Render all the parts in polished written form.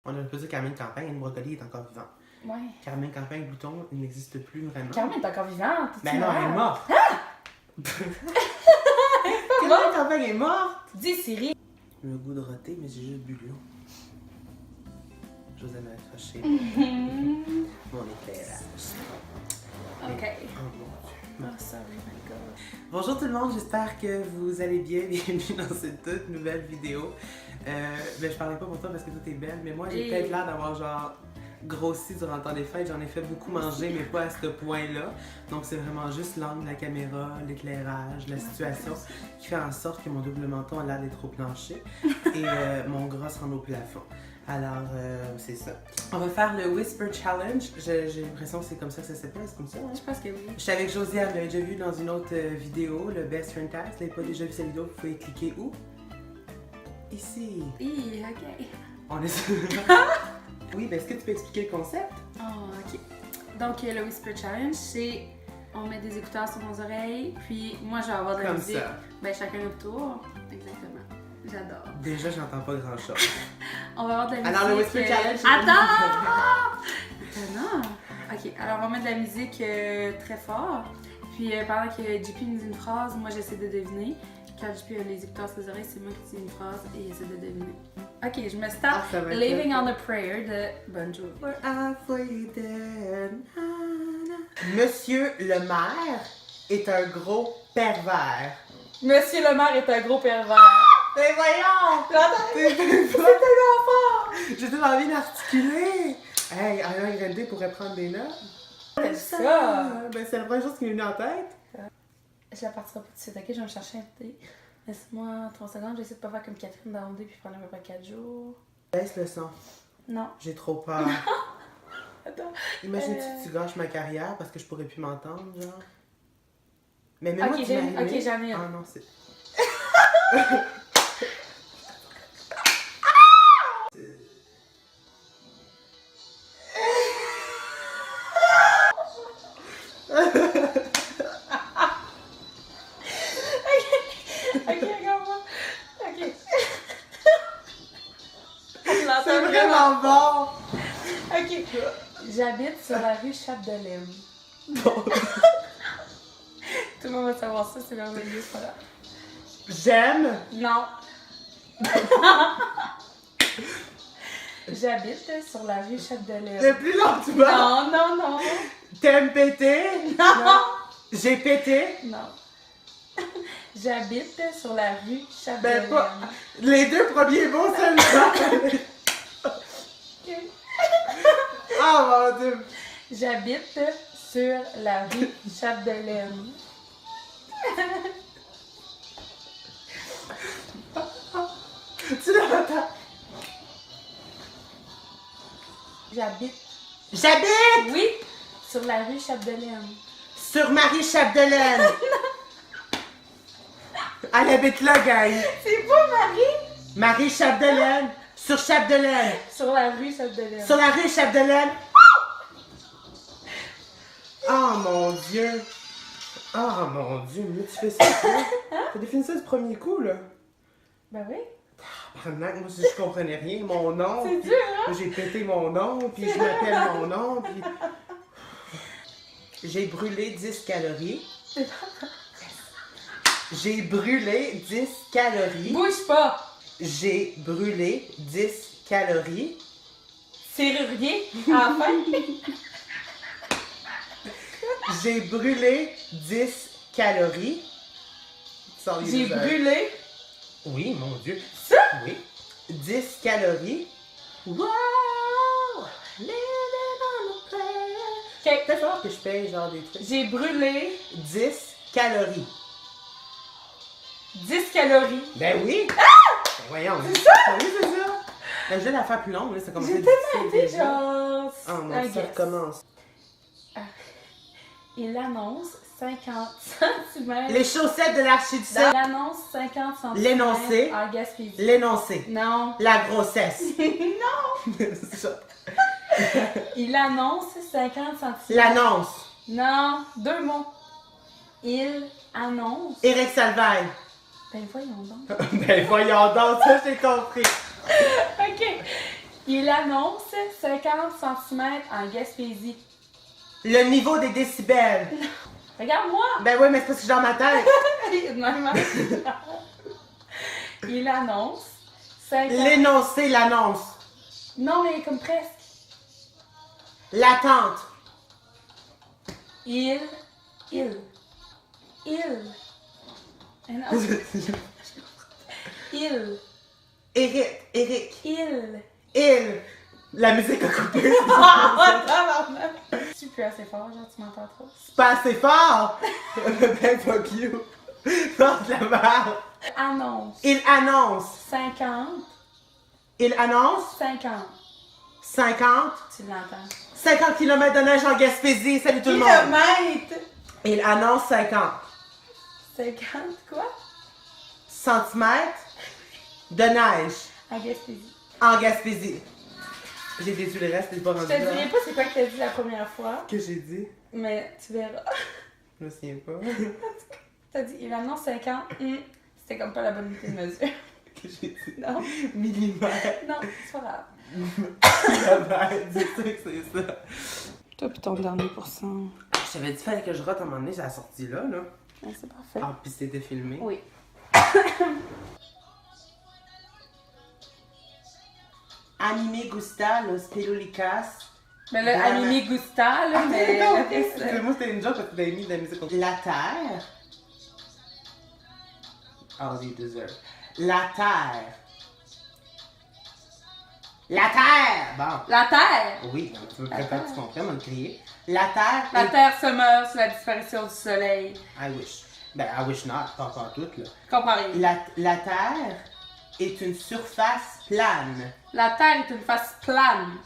On aurait pu dire Carmine Campagne, Anne Brocoli est encore vivante. Ouais. Carmine Campagne Bouton, il n'existe plus vraiment. Carmine est encore vivante. Ben non, elle est morte. Ah! Carmine Campagne est morte. Dis Siri. Le goût de roter, mais j'ai juste bu l'eau. J'osais m'accrocher. Mon éclairage. Ok. Oh mon Dieu. Oh, sorry, my God. Bonjour tout le monde, j'espère que vous allez bien. Bienvenue dans cette toute nouvelle vidéo. Je parlais pas pour toi parce que toi t'es belle, mais moi j'ai peut-être l'air d'avoir genre grossi durant le temps des fêtes. J'en ai fait beaucoup manger, mais pas à ce point-là. Donc c'est vraiment juste l'angle de la caméra, l'éclairage, la situation qui fait en sorte que mon double menton a l'air d'être trop planché et mon gras se rend au plafond. Alors, c'est ça. On va faire le Whisper Challenge. J'ai l'impression que c'est comme ça que ça s'appelle, c'est comme ça, hein? Je pense que oui. Je suis avec Josiane, vous l'avez déjà vu dans une autre vidéo, le Best Friend Tag. Si vous n'avez pas déjà vu cette vidéo, vous pouvez cliquer où? Ici. Oui, ok. On est sur... Oui, ben est-ce que tu peux expliquer le concept? Oh, ok. Donc, le Whisper Challenge, c'est on met des écouteurs sur nos oreilles, puis moi, je vais avoir de la Comme musique. ça. Ben, chacun notre tour. Exactement. J'adore. Déjà, j'entends pas grand-chose. On va avoir de la musique. Alors, le Whisper Challenge, c'est Attends! Non! Ok, alors on va mettre de la musique très fort. Puis pendant que JP nous dit une phrase, moi j'essaie de deviner. Quand JP a les écouteurs sur les oreilles, c'est moi qui dis une phrase et il essaie de deviner. Ok, je me start. ça va être Living bien. on a Prayer de Bon Jovi. We're halfway there. Na, na. Monsieur le maire est un gros pervers. Monsieur le maire est un gros pervers. Mais voyons! J'entends! C'est tellement fort! J'ai tellement envie d'articuler! Hey, Alain Grandé pourrait prendre des notes. C'est ça! Ben, c'est la première chose qui m'est venue en tête. Je la partirai pas tout de suite, ok? Je vais me chercher un thé. Laisse-moi 3 secondes, j'essaie de pas faire comme Catherine dans puis prendre à peu près 4 jours. Baisse le son. Non. J'ai trop peur. Attends. Imagine-tu que tu gâches ma carrière parce que je pourrais plus m'entendre, genre. Mais même Ok, moi, tu m'as allumé. ok, j'en ai une. Ah non, c'est... Ok, regarde-moi. Ok. C'est vraiment bon! Ok. J'habite sur la rue Chapdelaine. Bon. Tout le monde va savoir ça, c'est merveilleux, c'est pas grave. J'aime... Non. J'habite sur la rue Chapdelaine. Le plus lentement! Non, non, non. T'aimes péter? Non. J'ai pété? Non. J'habite sur la rue Ben Chapdelaine. pas... Les deux premiers mots seulement! Ok. Oh mon Dieu! J'habite sur la rue Chapdelaine. Tu l'entends? J'habite. J'habite Oui, sur la rue Chapdelaine. sur Marie Chapdelaine! Elle habite là, gang! C'est pas Marie? Marie Chapdelaine! Sur Chapdelaine! Sur la rue Chapdelaine. Sur la rue Chapdelaine! Oh mon Dieu! Oh mon Dieu, mais tu fais ça, toi? T'as défini ça du premier coup, là? Ben oui. Moi, je comprenais rien. Mon nom. C'est puis dur, hein? j'ai pété mon nom, puis je m'appelle mon nom, puis... J'ai brûlé 10 calories. J'ai brûlé 10 calories. Bouge pas! J'ai brûlé 10 calories. Serrurier, enfin! J'ai brûlé 10 calories. Sors les J'ai deux heures. brûlé. Oui, mon Dieu. Ça? Oui. 10 calories. Wow! Living on a prayer. Ok. Fais fort que je paye genre des trucs. J'ai brûlé 10 calories. 10 calories. Ben oui! Ben voyons. C'est ça? Oui, c'est ça. Ben, je vais la faire plus longue, là. Ça commence à J'ai être tellement difficile été déjà. genre. Oh mon I Dieu, ça guess. recommence. Il annonce 50 cm. Les chaussettes de Il l'archiduc. annonce 50 cm. L'énoncé. En Gaspésie. L'énoncé. Non. La grossesse. Non. C'est ça. Il annonce 50 cm. L'annonce. Non. 2 mots. Il annonce. Éric Salvaille. Ben voyons donc. Ben voyons donc, ça j'ai compris. Ok. Il annonce 50 cm en Gaspésie. Le niveau des décibels. Regarde-moi! Ben oui, mais c'est parce que j'ai dans ma tête. Il annonce 50... L'énoncé, l'annonce. Non, mais comme presque. L'attente. Il. Eh non. Il. Eric. Il. La musique a coupé. Tu peux assez fort, genre tu m'entends trop. C'est pas assez fort. Ben fuck you. Porte la barre. Annonce. Il annonce. 50. Il annonce 50. 50. Tu l'entends. 50 km de neige en Gaspésie. Salut tout le monde. Kilomètres! Il annonce 50. 50 quoi? Centimètres de neige En Gaspésie. en Gaspésie. J'ai déduit le reste, j'ai pas Je rendu te là. dirai pas c'est quoi que t'as dit la première fois, Que j'ai dit? mais tu verras. Je me souviens pas. T'as dit, il annonce 50. C'était comme pas la bonne unité de mesure. Que j'ai dit? Non, Millimètres. non, c'est pas grave. Kilomètres, c'est sûr que c'est ça. Toi pis ton dernier pourcent. Je t'avais dit qu'il fallait que je rate à un moment donné, j'ai la sortie là. Ouais, c'est parfait. Ah, puis c'était filmé. Oui. Anime gusta los pelulicas. Mais là, Anime Gusta, là, mais. Non, le reste, moi c'était une joke parce que t'avais mis de la musique. La terre. All you deserve. La terre. La terre! Bon. La Terre! Oui, donc tu veux La préparer, terre. tu comprends, on va le crier. La terre. La est- Terre se meurt sous la disparition du soleil. I wish. Ben, I wish not, pas encore toute, là. Comparé. La terre est une surface plane. La Terre est une face plane.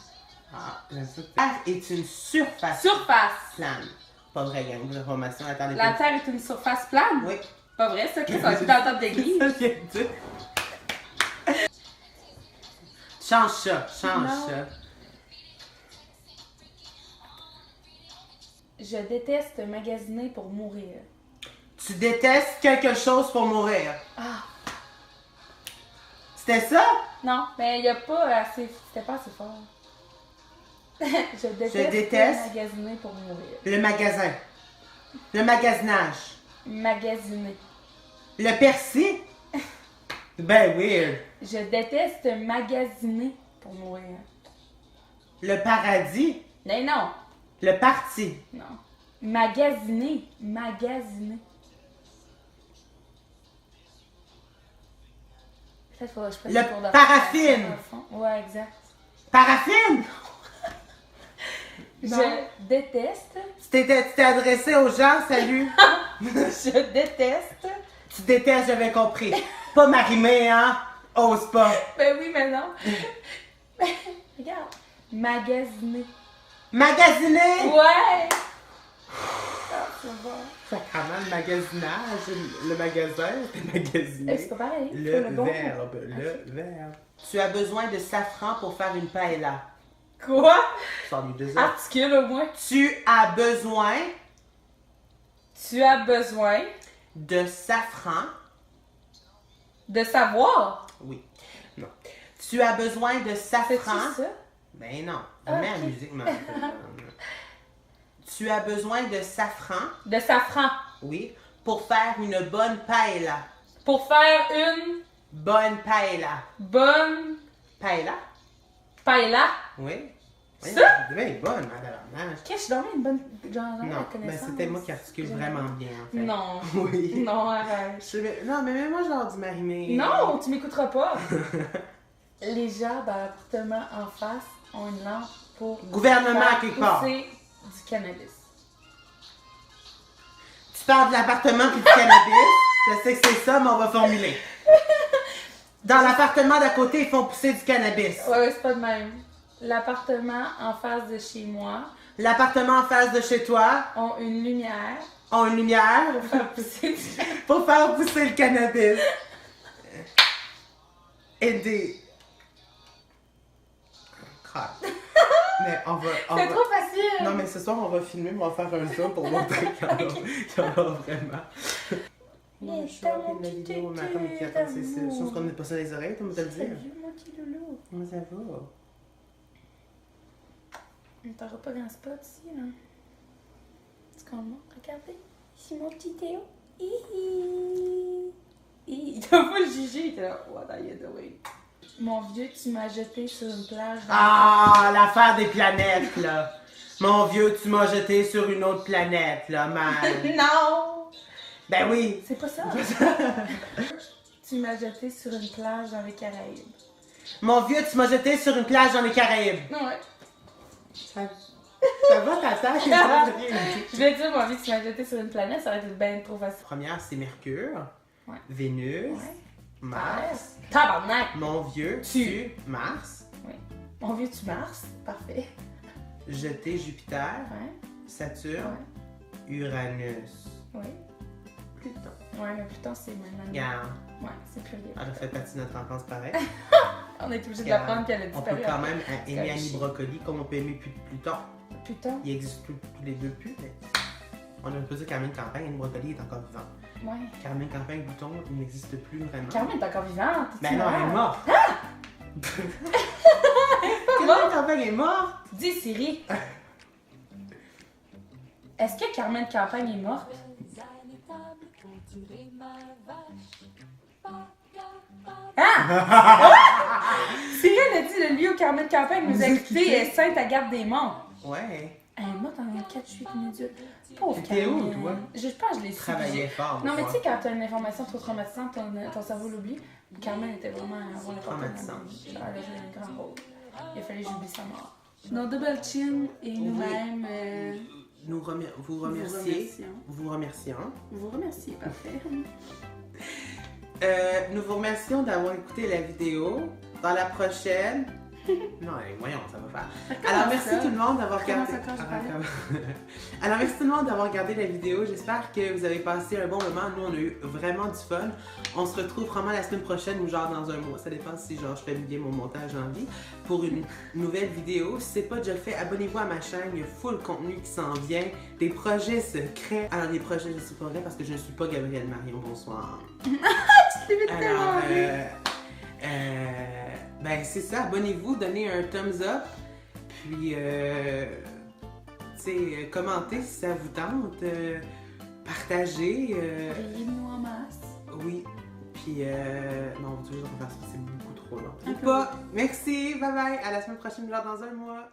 Ah, j'aime ça. La terre est une surface Surface. plane. Pas vrai, gang, de information. Attendez. La Terre est une surface plane? Oui. Pas vrai, ça, Chris, on est dans le top d'église. Ça, je viens de dire. Change ça, change Non. ça. Je déteste magasiner pour mourir. Tu détestes quelque chose pour mourir. Ah! C'était ça? Non, mais il y a pas assez. C'était pas assez fort. Je déteste magasiner pour mourir. Le magasin. Le magasinage. Magasiner. Le persil. Ben weird. Je déteste magasiner pour mourir. Le paradis. Mais non! Le parti. Non. Magasiner. Magasiner. Peut-être faudrait que je prenne Le un cours de paraffine. dans le fond. Ouais, exact. Paraffine. Non. Je déteste. Tu t'es adressé aux gens, salut. Je déteste. Tu détestes, j'avais compris. Pas m'arrimer, hein? Ose pas. Ben oui, mais non. Regarde. Magasiner. Magasiner. Ouais! Ah, c'est bon. Sacrement, le magasinage, le magasin, c'est magasiné. C'est pas pareil. Le Faut bon verbe, le verbe. Tu as besoin de safran pour faire une paella. mot. Quoi? Sors les deux autres. Articule au moins. Tu as besoin Tu as besoin de safran. de savoir. Oui. Non. Tu as besoin de C'est-tu safran. ça? Ben non. Ah, Mets la ok. musique, maman. Tu as besoin de safran. De safran. Oui. Pour faire une bonne paella. Pour faire une Bonne paella. bonne Paella? paella. Oui. Oui, Ça? c'est bien bonne, madame. Qu'est-ce que je suis dans une bonne genre Non, de ben connaissance? c'était moi qui articule vraiment bien, en fait. Non. Oui. Non, arrête. Non, mais moi, genre du marimé. Non, tu m'écouteras pas. Les gens dans l'appartement en face ont une lampe pour Gouvernement, faire quelque part. pousser du cannabis. Tu parles de l'appartement puis du cannabis. Je sais que c'est ça, mais on va formuler. Dans l'appartement d'à côté, ils font pousser du cannabis. Ouais, c'est pas de même. L'appartement en face de chez moi L'appartement en face de chez toi ont une lumière a une lumière pour faire pousser du pour faire pousser le cannabis. Et des... Crap. Mais on va... C'est trop facile! Non, mais ce soir, on va filmer, mais on va faire un zoom pour montrer qu'il y en a vraiment. Non, je suis en train de la vidéo, mais attends, c'est sûr qu'on n'est pas ça les oreilles, tu me le dire. Salut, mon petit loulou. Comment ça va? T'auras pas grand spot ici, là. Est-ce qu'on le montre? Regardez. Ici mon petit Théo. Il t'a pas jugé, il était là. What are you doing? Mon vieux, tu m'as jeté sur une plage. Ah, l'affaire des planètes, là. Mon vieux, tu m'as jeté sur une autre planète, là, man. Non! Ben oui. C'est pas ça. Tu m'as jeté sur une plage dans les Caraïbes. Mon vieux, tu m'as jeté sur une plage dans les Caraïbes. Ouais. Ça va, ta tâche? Je vais dire, mon vieux, tu m'as jeté sur une planète, ça va être bien trop facile. Première, c'est Mercure, Ouais. Vénus, Ouais. Mars. Tabarnak! Mon vieux, tu, Mars. Oui. Mon vieux, tu Mars. Parfait. Jeté Jupiter, Ouais. Saturne, Ouais. Uranus, Oui. Pluton. Ouais, mais Pluton, c'est maintenant. Regarde, Ouais, c'est plus rien. elle a fait partie de notre enfance pareil. On est obligé de l'apprendre qu'elle a On peut disparu. quand même C'est aimer un Annie chien. Brocoli comme on peut aimer Pluton. Pluton? Il existe tous les deux plus, mais on ne peut dire Carmen Campagne, Annie Brocoli est encore vivante. Ouais. Carmen Campagne, Pluton, il n'existe plus vraiment. Carmen est encore vivante. Ben non, elle est morte. Ah! Carmen Campagne est morte. Dis, Siri. Est-ce que Carmen Campagne est morte? Ah! Siri, elle a dit le lieu où Carmen Campagne nous a quittés est Sainte-Agathe-des-Monts. Ouais. Elle est morte en 4 8 minutes. Pauvre T'étais où, Carmen. toi? Je pense que je l'ai su. Travaillait fort. Non, mais moi. tu sais, quand t'as une information trop traumatisante, ton cerveau l'oublie. Carmen était vraiment on Traumatisante. Elle a joué un grand rôle. Il a fallu que j'oublie sa mort. Nos double chin et nous-mêmes. Vous remerciez. Vous remercions. Vous remerciez, parfait. Nous vous remercions d'avoir écouté la vidéo. Dans la prochaine. Non, allez, voyons, ça va faire. Alors, merci tout le monde d'avoir regardé. Alors, merci tout le monde d'avoir regardé la vidéo. J'espère que vous avez passé un bon moment. Nous, on a eu vraiment du fun. On se retrouve vraiment la semaine prochaine ou genre dans un mois. Ça dépend si genre je fais bien mon montage en vie pour une nouvelle vidéo. Si c'est pas déjà fait, abonnez-vous à ma chaîne. Il y a full contenu qui s'en vient. Des projets secrets. Alors, les projets, je suis pas vrai parce que je ne suis pas Gabrielle Marion. Bonsoir. Alors, ben c'est ça, abonnez-vous, donnez un thumbs up, puis tu sais, commentez si ça vous tente, partagez. Riez-nous en masse. Oui, puis non, on va toujours refaire ça, c'est beaucoup trop long. Un Ou peu. pas. Merci, bye bye, à la semaine prochaine, genre dans un mois.